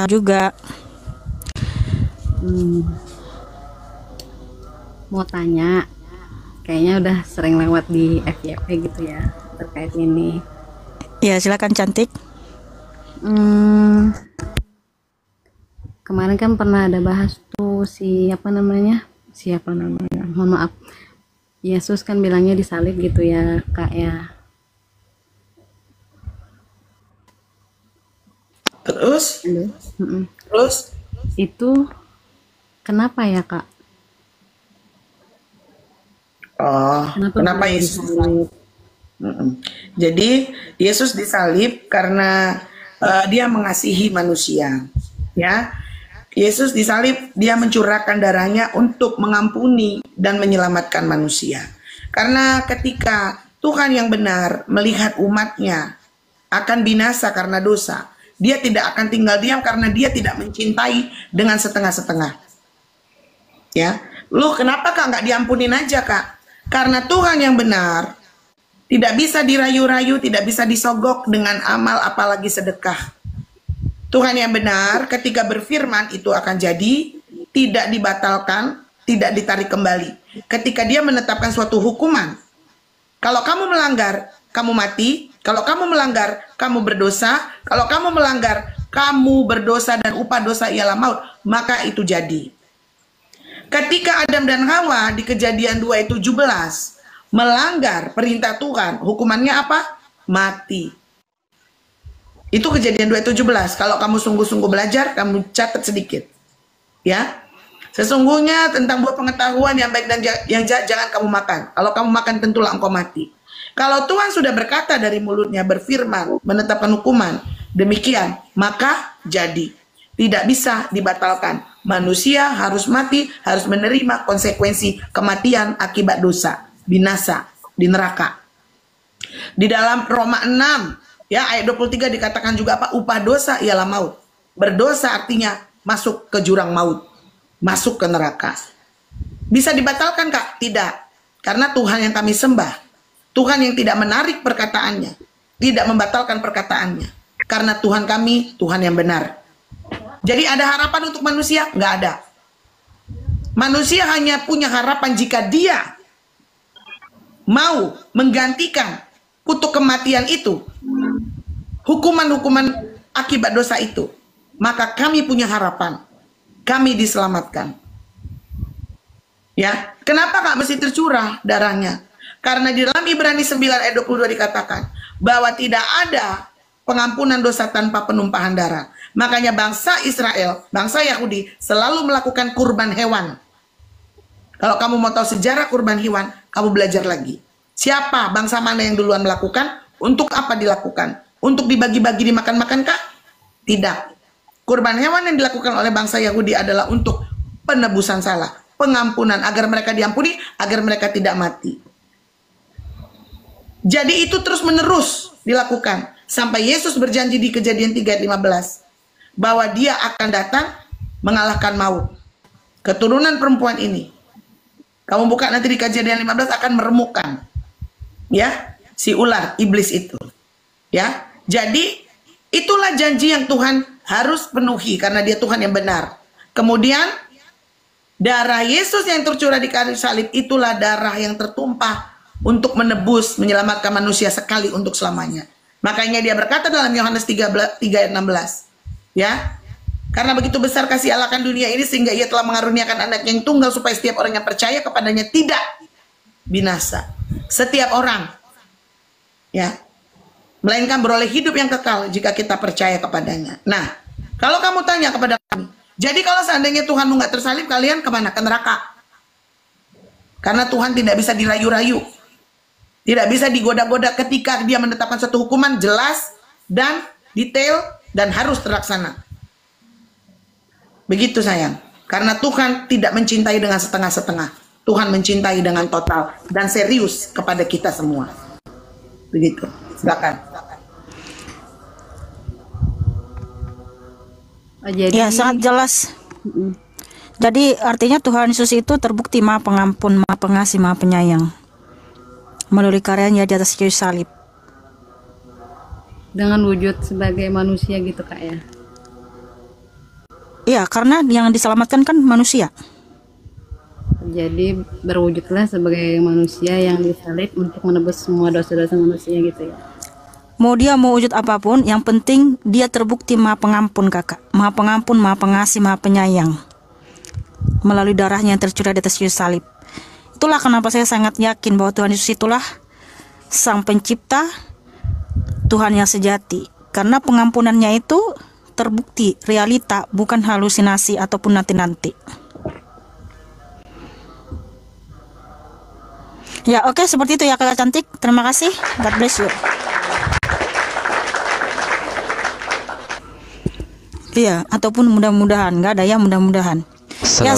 juga. Mau tanya, kayaknya udah sering lewat di FYP gitu ya terkait ini. Ya, silakan cantik. Kemarin kan pernah ada bahas tuh siapa namanya, mohon maaf, Yesus kan bilangnya disalib gitu ya kak ya. Terus? Terus? Itu kenapa ya kak? Oh, kenapa beliau Yesus disalib? Jadi Yesus disalib karena dia mengasihi manusia, ya. Yesus disalib, dia mencurahkan darahnya untuk mengampuni dan menyelamatkan manusia. Karena ketika Tuhan yang benar melihat umatnya akan binasa karena dosa, dia tidak akan tinggal diam karena dia tidak mencintai dengan setengah-setengah. Ya, lu kenapa kak nggak diampunin aja kak? Karena Tuhan yang benar tidak bisa dirayu-rayu, tidak bisa disogok dengan amal apalagi sedekah. Tuhan yang benar ketika berfirman itu akan jadi, tidak dibatalkan, tidak ditarik kembali. Ketika dia menetapkan suatu hukuman, kalau kamu melanggar, kamu mati. Kalau kamu melanggar, kamu berdosa. Kalau kamu melanggar, kamu berdosa dan upah dosa ialah maut. Maka itu jadi. Ketika Adam dan Hawa di Kejadian 2 ayat 17 melanggar perintah Tuhan, hukumannya apa? Mati. Itu Kejadian 2 ayat 17. Kalau kamu sungguh-sungguh belajar, kamu catat sedikit. Ya. Sesungguhnya tentang buah pengetahuan yang baik dan yang jahat jangan kamu makan. Kalau kamu makan tentulah engkau mati. Kalau Tuhan sudah berkata dari mulutnya, berfirman, menetapkan hukuman, demikian, maka jadi. Tidak bisa dibatalkan. Manusia harus mati, harus menerima konsekuensi kematian akibat dosa, binasa di neraka. Di dalam Roma 6, ya ayat 23 dikatakan juga apa? Upah dosa ialah maut. Berdosa artinya masuk ke jurang maut, masuk ke neraka. Bisa dibatalkan kak? Tidak. Karena Tuhan yang kami sembah, Tuhan yang tidak menarik perkataannya, tidak membatalkan perkataannya. Karena Tuhan kami, Tuhan yang benar. Jadi ada harapan untuk manusia? Nggak ada. Manusia hanya punya harapan jika dia mau menggantikan kutuk kematian itu, hukuman-hukuman akibat dosa itu. Maka kami punya harapan. Kami diselamatkan. Ya, kenapa nggak mesti tercurah darahnya? Karena di dalam Ibrani 9 ayat 22 dikatakan bahwa tidak ada pengampunan dosa tanpa penumpahan darah. Makanya bangsa Israel, bangsa Yahudi selalu melakukan kurban hewan. Kalau kamu mau tahu sejarah kurban hewan, kamu belajar lagi. Siapa, bangsa mana yang duluan melakukan? Untuk apa dilakukan? Untuk dibagi-bagi dimakan-makan kah? Tidak. Kurban hewan yang dilakukan oleh bangsa Yahudi adalah untuk penebusan salah, pengampunan, agar mereka diampuni, agar mereka tidak mati. Jadi itu terus menerus dilakukan sampai Yesus berjanji di Kejadian 3 ayat 15 bahwa dia akan datang mengalahkan maut. Keturunan perempuan ini, kamu buka nanti di Kejadian 15 akan meremukkan, ya, si ular iblis itu, ya. Jadi itulah janji yang Tuhan harus penuhi karena dia Tuhan yang benar. Kemudian darah Yesus yang tercurah di kayu salib itulah darah yang tertumpah untuk menebus, menyelamatkan manusia sekali untuk selamanya. Makanya dia berkata dalam Yohanes 3 ayat 16, ya, karena begitu besar kasih Allah akan dunia ini sehingga ia telah mengaruniakan anak yang tunggal supaya setiap orang yang percaya kepadanya tidak binasa. Setiap orang, ya, melainkan beroleh hidup yang kekal jika kita percaya kepadanya. Nah, kalau kamu tanya kepada kami, jadi kalau seandainya Tuhan nggak tersalib, kalian kemana? Ke neraka. Karena Tuhan tidak bisa dirayu-rayu, tidak bisa digoda-goda. Ketika dia menetapkan suatu hukuman jelas dan detail dan harus terlaksana. Begitu sayang. Karena Tuhan tidak mencintai dengan setengah-setengah. Tuhan mencintai dengan total dan serius kepada kita semua. Begitu. Silakan. Jadi Ya, sangat jelas. Jadi artinya Tuhan Yesus itu terbukti Maha Pengampun, Maha Pengasih, Maha Penyayang melalui karyanya di atas kayu salib. dengan wujud sebagai manusia gitu kak ya. Iya, karena yang diselamatkan kan manusia. Jadi berwujudlah sebagai manusia yang disalib untuk menebus semua dosa-dosa manusia gitu ya. Mau dia mau wujud apapun, yang penting dia terbukti Maha Pengampun, Kakak. Maha Pengampun, Maha Pengasih, Maha Penyayang. Melalui darahnya yang tercurah di atas kayu salib. Itulah kenapa saya sangat yakin bahwa Tuhan Yesus itulah Sang Pencipta, Tuhan yang sejati. Karena pengampunannya itu terbukti, realita, bukan halusinasi ataupun nanti-nanti. Ya, oke, seperti itu ya Kakak cantik. Terima kasih. God bless you. Iya, ataupun mudah-mudahan. Nggak ada ya, mudah-mudahan. Ya,